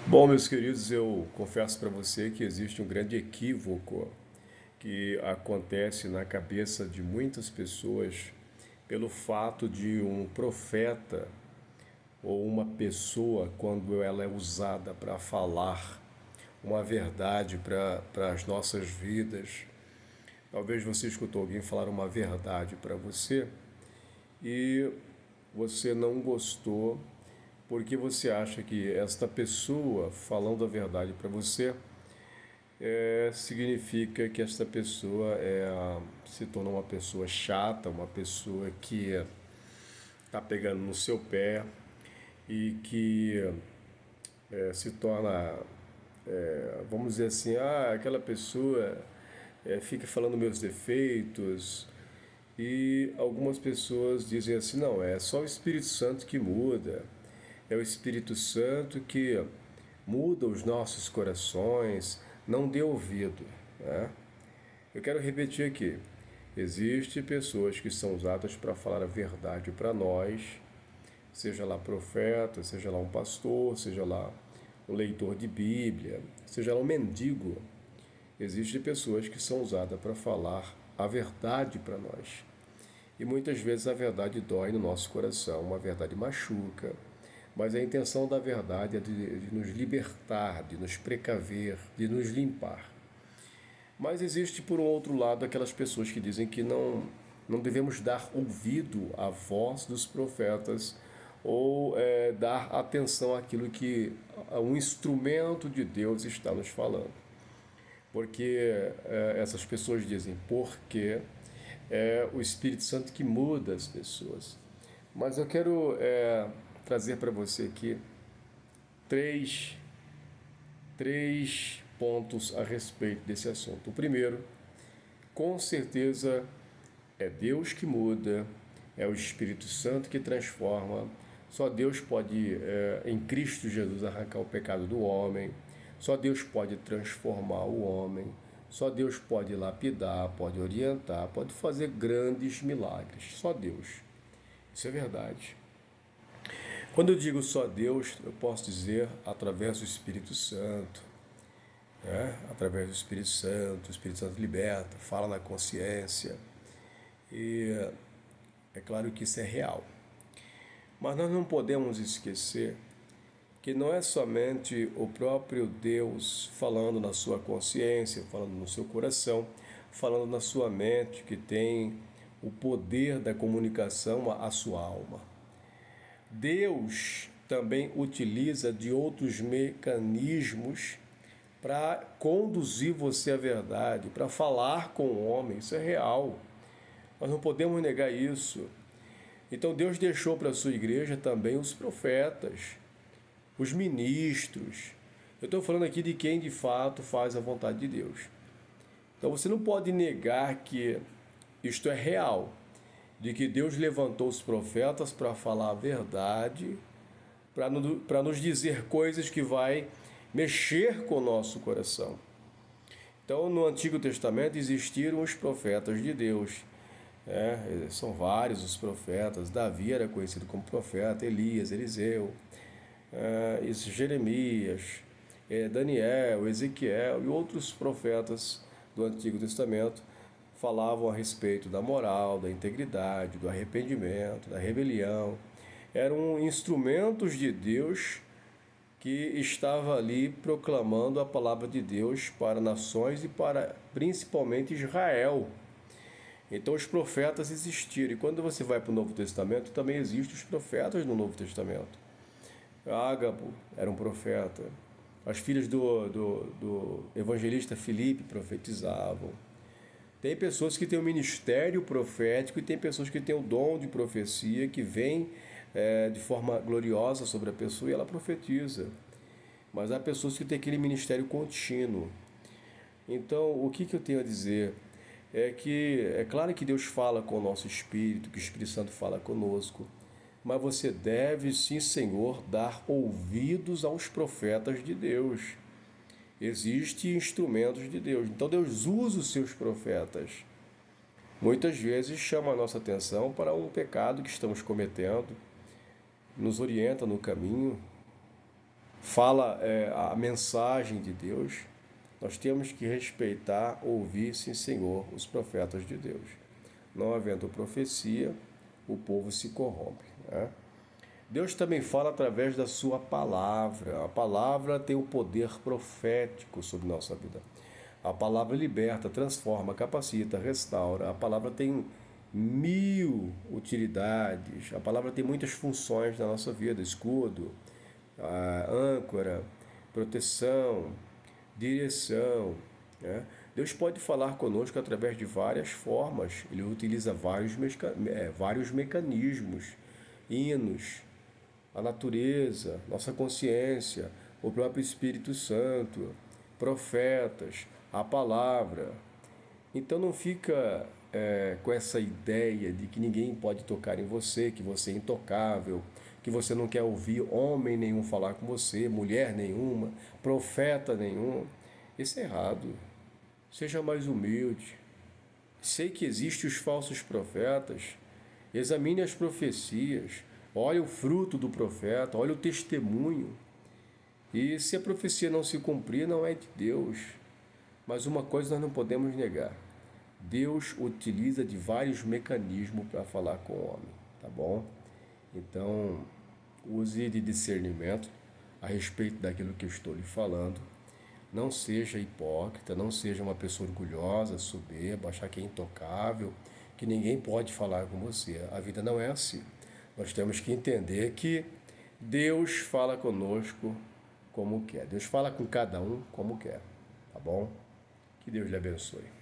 Bom, meus queridos, eu confesso para você que existe um grande equívoco que acontece na cabeça de muitas pessoas pelo fato de um profeta ou uma pessoa, quando ela é usada para falar uma verdade para as nossas vidas. Talvez você escutou alguém falar uma verdade para você e você não gostou porque você acha que esta pessoa falando a verdade para você significa que esta pessoa se torna uma pessoa chata, uma pessoa que está pegando no seu pé e que se torna, vamos dizer assim, aquela pessoa fica falando meus defeitos. E algumas pessoas dizem assim, não, é só o Espírito Santo que muda, é o Espírito Santo que muda os nossos corações, não dê ouvido, né? Eu quero repetir aqui, existem pessoas que são usadas para falar a verdade para nós, seja lá profeta, seja lá um pastor, seja lá um leitor de Bíblia, seja lá um mendigo. Existem pessoas que são usadas para falar a verdade para nós. E muitas vezes a verdade dói no nosso coração, uma verdade machuca, mas a intenção da verdade é de nos libertar, de nos precaver, de nos limpar. Mas existe, por um outro lado, aquelas pessoas que dizem que não devemos dar ouvido à voz dos profetas ou dar atenção àquilo que um instrumento de Deus está nos falando. Porque essas pessoas dizem, porque é o Espírito Santo que muda as pessoas. Mas eu quero trazer para você aqui três, três pontos a respeito desse assunto. O primeiro, com certeza, é Deus que muda, é o Espírito Santo que transforma. Só Deus pode, em Cristo Jesus, arrancar o pecado do homem. Só Deus pode transformar o homem. Só Deus pode lapidar, pode orientar, pode fazer grandes milagres. Só Deus. Isso é verdade. Quando eu digo só Deus, eu posso dizer através do Espírito Santo, né? Através do Espírito Santo, o Espírito Santo liberta, fala na consciência. E é claro que isso é real. Mas nós não podemos esquecer que não é somente o próprio Deus falando na sua consciência, falando no seu coração, falando na sua mente, que tem o poder da comunicação à sua alma. Deus também utiliza de outros mecanismos para conduzir você à verdade, para falar com o homem. Isso é real. Nós não podemos negar isso. Então Deus deixou para a sua igreja também os profetas, os ministros. Eu estou falando aqui de quem de fato faz a vontade de Deus. Então você não pode negar que isto é real, de que Deus levantou os profetas para falar a verdade, para nos dizer coisas que vai mexer com o nosso coração. Então, no Antigo Testamento existiram os profetas de Deus. São vários os profetas. Davi era conhecido como profeta, Elias, Eliseu, Jeremias, Daniel, Ezequiel e outros profetas do Antigo Testamento falavam a respeito da moral, da integridade, do arrependimento, da rebelião. Eram instrumentos de Deus que estava ali proclamando a palavra de Deus para nações e para principalmente Israel. Então os profetas existiram. E quando você vai para o Novo Testamento, também existem os profetas no Novo Testamento. Ágabo era um profeta. As filhas do evangelista Filipe profetizavam. Tem pessoas que têm o ministério profético e tem pessoas que têm o dom de profecia, que vem de forma gloriosa sobre a pessoa e ela profetiza. Mas há pessoas que têm aquele ministério contínuo. Então, o que eu tenho a dizer é que é claro que Deus fala com o nosso espírito, que o Espírito Santo fala conosco, mas você deve, sim, Senhor, dar ouvidos aos profetas de Deus. Existem instrumentos de Deus. Então Deus usa os seus profetas. Muitas vezes chama a nossa atenção para um pecado que estamos cometendo, nos orienta no caminho, fala a mensagem de Deus, nós temos que respeitar, ouvir, sim, Senhor, os profetas de Deus. Não havendo profecia, o povo se corrompe, né? Deus também fala através da sua palavra. A palavra tem o poder profético sobre nossa vida. A palavra liberta, transforma, capacita, restaura. A palavra tem mil utilidades. A palavra tem muitas funções na nossa vida: escudo, âncora, proteção, direção, né? Deus pode falar conosco através de várias formas. Ele utiliza vários mecanismos, hinos, a natureza, nossa consciência, o próprio Espírito Santo, profetas, a palavra. Então não fica com essa ideia de que ninguém pode tocar em você, que você é intocável, que você não quer ouvir homem nenhum falar com você, mulher nenhuma, profeta nenhum. Isso é errado. Seja mais humilde. Sei que existem os falsos profetas. Examine as profecias. Olha o fruto do profeta, olha o testemunho. E se a profecia não se cumprir, não é de Deus. Mas uma coisa nós não podemos negar: Deus utiliza de vários mecanismos para falar com o homem, tá bom? Então, use de discernimento a respeito daquilo que eu estou lhe falando. Não seja hipócrita, não seja uma pessoa orgulhosa, soberba, achar que é intocável, que ninguém pode falar com você. A vida não é assim. Nós temos que entender que Deus fala conosco como quer. Deus fala com cada um como quer, tá bom? Que Deus lhe abençoe.